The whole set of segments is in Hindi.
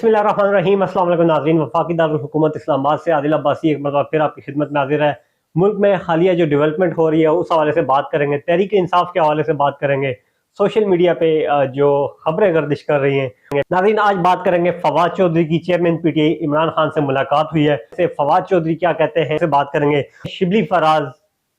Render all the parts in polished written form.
बिस्मिल्लाहिर्रहमानिर्रहीम। अस्सलाम वालेकुम नाज़रीन। वफाकी दारुल हुकूमत इस्लामाबाद से आदिल अब्बासी एक मरतबा फिर आपकी खिदमत में हाजिर है। मुल्क में हालिया जो डेवलपमेंट हो रही है उस हवाले से बात करेंगे, तहरीक इंसाफ के हवाले से बात करेंगे, सोशल मीडिया पे जो खबरें गर्दिश कर रही हैं। नाज़रीन, आज बात करेंगे फवाद चौधरी की। चेयरमैन पीटीआई इमरान खान से मुलाकात हुई है, फवाद चौधरी क्या कहते हैं से बात करेंगे। शिबली फराज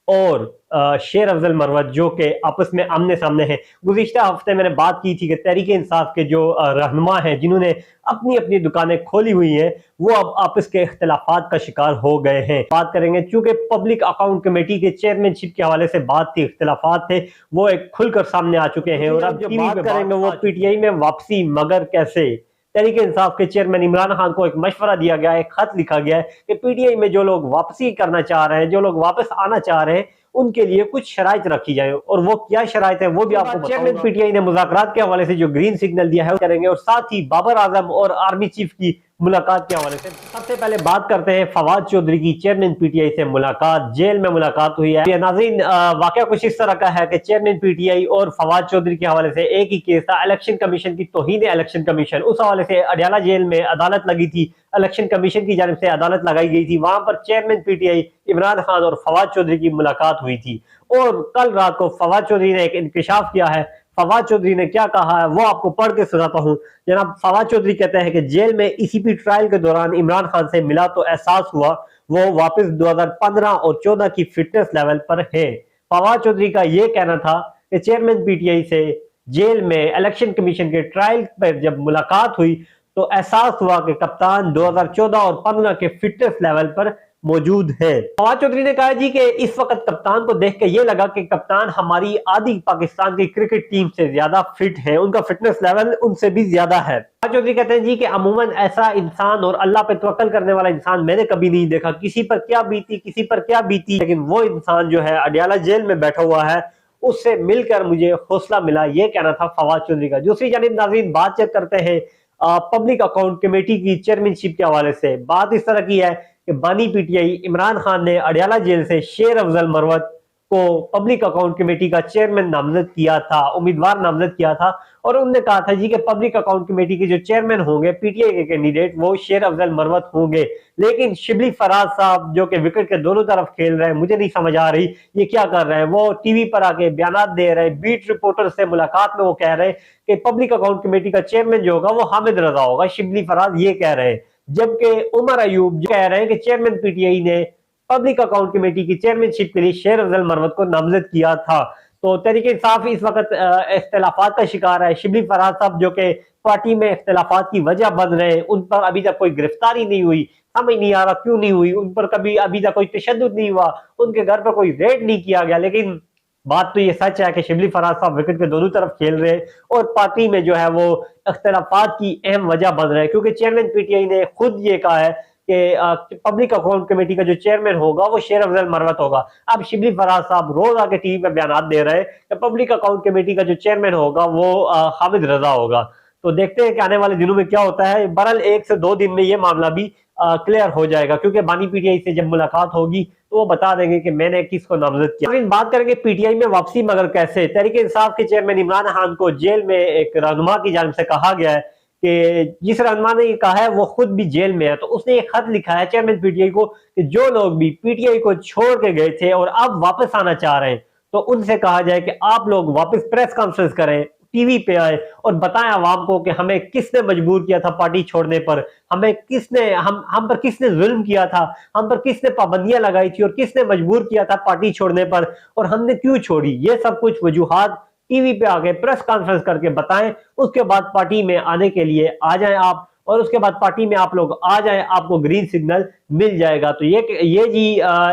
और शेर अफजल मरवत जो कि आपस में आमने सामने हैं। गुज़िश्ता हफ्ते मैंने बात की थी कि तहरीक इंसाफ के जो रहनुमा हैं जिन्होंने अपनी अपनी दुकानें खोली हुई हैं, वो अब आपस के इख्तलाफात का शिकार हो गए हैं। बात करेंगे चूंकि पब्लिक अकाउंट कमेटी के चेयरमैनशिप के हवाले से बात थी, इख्तलाफात थे, वो एक खुलकर सामने आ चुके हैं। और अब जो बात करेंगे वो पीटीआई में वापसी, मगर कैसे। तहरीक इंसाफ के चेयरमैन इमरान खान को एक मशवरा दिया गया है, एक खत लिखा गया है कि पीटीआई में जो लोग वापसी करना चाह रहे हैं, जो लोग वापस आना चाह रहे हैं, उनके लिए कुछ शराइत रखी जाए। और वो क्या शराइत है वो भी आपको बताऊंगा। चेयरमैन पीटीआई ने मुज़ाकरात के हवाले से जो ग्रीन सिग्नल दिया है करेंगे, और साथ ही बाबर आजम और आर्मी चीफ की मुलाकात के हवाले से। सबसे पहले बात करते हैं फवाद चौधरी की चेयरमैन पीटीआई से मुलाकात। जेल में मुलाकात हुई है। नाज़रीन, वाकया कुछ इस तरह का है कि चेयरमैन पीटीआई और फवाद चौधरी के हवाले से एक ही केस था, इलेक्शन कमीशन की तौहीन इलेक्शन कमीशन। उस हवाले से अडयाला जेल में अदालत लगी थी, इलेक्शन कमीशन की जानिब से अदालत लगाई गई थी। वहां पर चेयरमैन पीटीआई इमरान खान और फवाद चौधरी की मुलाकात हुई थी। और कल रात को फवाद चौधरी ने एक इंकशाफ किया है। फवाद चौधरी ने क्या कहा है वो आपको पढ़ के सुनाता हूं। जनाब फवाद चौधरी कहते हैं कि जेल में ईसीपी ट्रायल के दौरान इमरान खान से मिला तो एहसास हुआ वो वापस 2015 और 14 की फिटनेस लेवल पर है। फवाद चौधरी का यह कहना था कि चेयरमैन पीटीआई से जेल में इलेक्शन कमीशन के ट्रायल पर जब मुलाकात हुई तो एहसास हुआ कि कप्तान 2014 और 15 के फिटनेस लेवल पर मौजूद है। फवाद चौधरी ने कहा जी कि इस वक्त कप्तान को देख के ये लगा कि कप्तान हमारी आधी पाकिस्तान की क्रिकेट टीम से ज्यादा फिट है, उनका फिटनेस लेवल उनसे भी ज्यादा है। फवाद चौधरी कहते हैं जी कि अमूमन ऐसा इंसान और अल्लाह पे तवक्कल करने वाला इंसान मैंने कभी नहीं देखा। किसी पर क्या बीती, किसी पर क्या बीती, लेकिन वो इंसान जो है अडयाला जेल में बैठा हुआ है, उससे मिलकर मुझे हौसला मिला। ये कहना था फवाद चौधरी का। दूसरी जानिब नाज़रीन बात करते हैं पब्लिक अकाउंट कमेटी की चेयरमैनशिप के हवाले से। बात इस तरह की है कि बानी पीटीआई इमरान खान ने अडयाला जेल से शेर अफजल मरवत को पब्लिक अकाउंट कमेटी का चेयरमैन नामजद किया था, उम्मीदवार नामजद किया था। और उन्होंने कहा था जी कि पब्लिक अकाउंट कमेटी के जो चेयरमैन होंगे पीटीआई के कैंडिडेट, वो शेर अफजल मरवत होंगे। लेकिन शिबली फराज साहब जो कि विकेट के दोनों तरफ खेल रहे हैं, मुझे नहीं समझ आ रही ये क्या कर रहे हैं। वो टीवी पर आके बयान दे रहे हैं, बीट रिपोर्टर से मुलाकात में वो कह रहे हैं कि पब्लिक अकाउंट कमेटी का चेयरमैन जो होगा वो हामिद रजा होगा। शिबली फराज ये कह रहे हैं, जबकि उमर अयूब जो कह रहे हैं कि चेयरमैन पीटीआई ने पब्लिक अकाउंट कमेटी की चेयरमैनशिप के लिए शेर अफजल मरवत को नामजद किया था। तो तहरीक इंसाफ इस वक्त इख्तलाफात का शिकार है। शिबली फराज साहब जो कि पार्टी में इख्तलाफात की वजह बन रहे हैं, उन पर अभी तक कोई गिरफ्तारी नहीं हुई। समझ नहीं आ रहा क्यों नहीं हुई। उन पर कभी अभी तक कोई तशद्दुद नहीं हुआ, उनके घर पर कोई रेड नहीं किया गया। लेकिन बात तो ये सच है कि शिबली फराज साहब विकेट के दोनों तरफ खेल रहे हैं और पार्टी में जो है वो इख्तलाफात की अहम वजह बन रहे हैं। क्योंकि चेयरमैन पीटीआई ने खुद ये कहा है कि पब्लिक अकाउंट कमेटी का जो चेयरमैन होगा वो शेर अफजल मरवत होगा। अब शिबली फराज साहब रोज आके टीवी पे बयान दे रहे हैं कि पब्लिक अकाउंट कमेटी का जो चेयरमैन होगा वो हामिद रजा होगा। तो देखते हैं कि आने वाले दिनों में क्या होता है। बहरहाल 1 से 2 दिन में ये मामला भी क्लियर हो जाएगा, क्योंकि बानी पीटीआई से जब मुलाकात होगी तो वो बता देंगे कि मैंने किसको नामजद किया। लेकिन बात करेंगे पीटीआई में वापसी, मगर कैसे। तहरीक इंसाफ के चेयरमैन इमरान खान को जेल में एक रहनुमा की जानिब से कहा गया है कि जिस रहनुमा ने ये कहा है वो खुद भी जेल में है, तो उसने एक खत लिखा है चेयरमैन पीटीआई को कि जो लोग भी पीटीआई को छोड़ के गए थे और अब वापस आना चाह रहे हैं, तो उनसे कहा जाए कि आप लोग वापस प्रेस कॉन्फ्रेंस करें, टीवी पे आए और बताएं आवाम को कि हमें किसने मजबूर किया था पार्टी छोड़ने पर, हमें किसने हम पर किसने जुल्म किया था, हम पर किसने पाबंदियां लगाई थी और किसने मजबूर किया था पार्टी छोड़ने पर, और हमने क्यों छोड़ी। ये सब कुछ वजूहात टीवी पे आके प्रेस कॉन्फ्रेंस करके बताएं। उसके बाद पार्टी में आने के लिए आ जाएं आप, और उसके बाद पार्टी में आप लोग आ जाएं, आपको ग्रीन सिग्नल मिल जाएगा। तो ये जी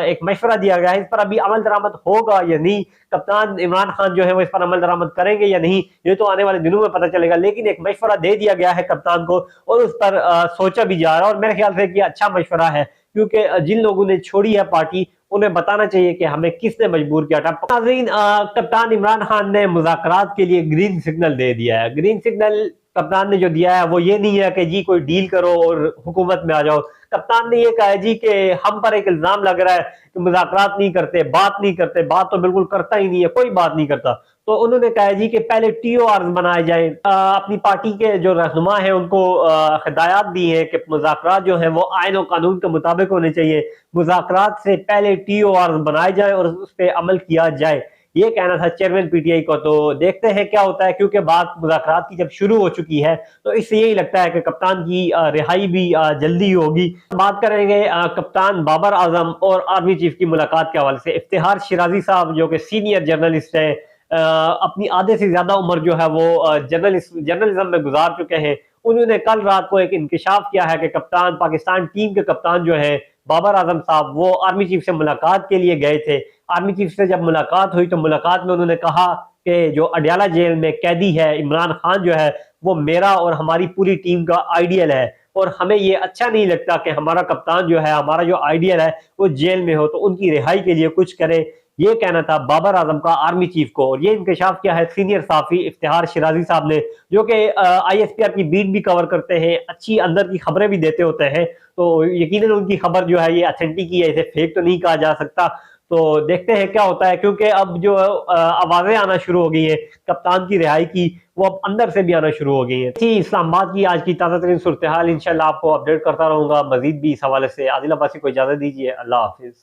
एक मशवरा दिया गया है। इस पर अभी अमल दरामद होगा या नहीं, कप्तान इमरान खान जो है वो इस पर अमल दरामद करेंगे या नहीं, ये तो आने वाले दिनों में पता चलेगा। लेकिन एक मशवरा दे दिया गया है कप्तान को और उस पर सोचा भी जा रहा है, और मेरे ख्याल से कि अच्छा मशवरा है, क्योंकि जिन लोगों ने छोड़ी है पार्टी उन्हें बताना चाहिए कि हमें किसने मजबूर किया था। नाज़रीन, कप्तान इमरान खान ने मुज़ाकरात के लिए ग्रीन सिग्नल दे दिया है। ग्रीन सिग्नल कप्तान ने जो दिया है वो ये नहीं है कि जी कोई डील करो और हुकूमत में आ जाओ। कप्तान ने ये कहा है जी कि हम पर एक इल्जाम लग रहा है कि मुज़ाकरात नहीं करते, बात नहीं करते। बात तो बिल्कुल करता ही नहीं है, कोई बात नहीं करता। तो उन्होंने कहा जी कि पहले टीओआर बनाए जाए। अपनी पार्टी के जो रहनुमा हैं उनको हिदायत दी है कि मुज़ाकरात जो हैं वो आइन और कानून के मुताबिक होने चाहिए, मुज़ाकरात से पहले टीओआर बनाए जाए और उस पर अमल किया जाए, ये कहना था चेयरमैन पीटीआई को। तो देखते हैं क्या होता है, क्योंकि बात मुज़ाकरात की जब शुरू हो चुकी है तो इससे यही लगता है कि कप्तान की रिहाई भी जल्दी होगी। बात करेंगे कप्तान बाबर आजम और आर्मी चीफ की मुलाकात के हवाले से। इफ्तिखार शिराजी साहब जो कि सीनियर जर्नलिस्ट है, अपनी आधे से ज्यादा उम्र जो है वो जर्नलिज्म में गुजार चुके हैं, उन्होंने कल रात को एक इंकशाफ किया है कि कप्तान पाकिस्तान टीम के कप्तान जो है बाबर आजम साहब, वो आर्मी चीफ से मुलाकात के लिए गए थे। आर्मी चीफ से जब मुलाकात हुई तो मुलाकात में उन्होंने कहा कि जो अडयाला जेल में कैदी है इमरान खान जो है वो मेरा और हमारी पूरी टीम का आइडियल है, और हमें ये अच्छा नहीं लगता कि हमारा कप्तान जो है, हमारा जो आइडियल है वो जेल में हो, तो उनकी रिहाई के लिए कुछ करे। ये कहना था बाबर आजम का आर्मी चीफ को। और ये इंकशाफ किया है सीनियर साफी इफ्तिखार शिराजी साहब ने, जो कि आईएसपीआर की बीट भी कवर करते हैं, अच्छी अंदर की खबरें भी देते होते हैं। तो यकीनन उनकी खबर जो है ये ऑथेंटिक ही है, इसे फेक तो नहीं कहा जा सकता। तो देखते हैं क्या होता है, क्योंकि अब जो आवाजें आना शुरू हो गई है कप्तान की रिहाई की, वो अब अंदर से भी आना शुरू हो गई है। थी इस्लामाबाद की आज की ताज़ा तरीन सूरत हाल, इंशाल्लाह आपको अपडेट करता रहूंगा मजीद भी इस हवाले से। आदिल अब्बासी को इजाजत दीजिए, अल्लाह हाफिज।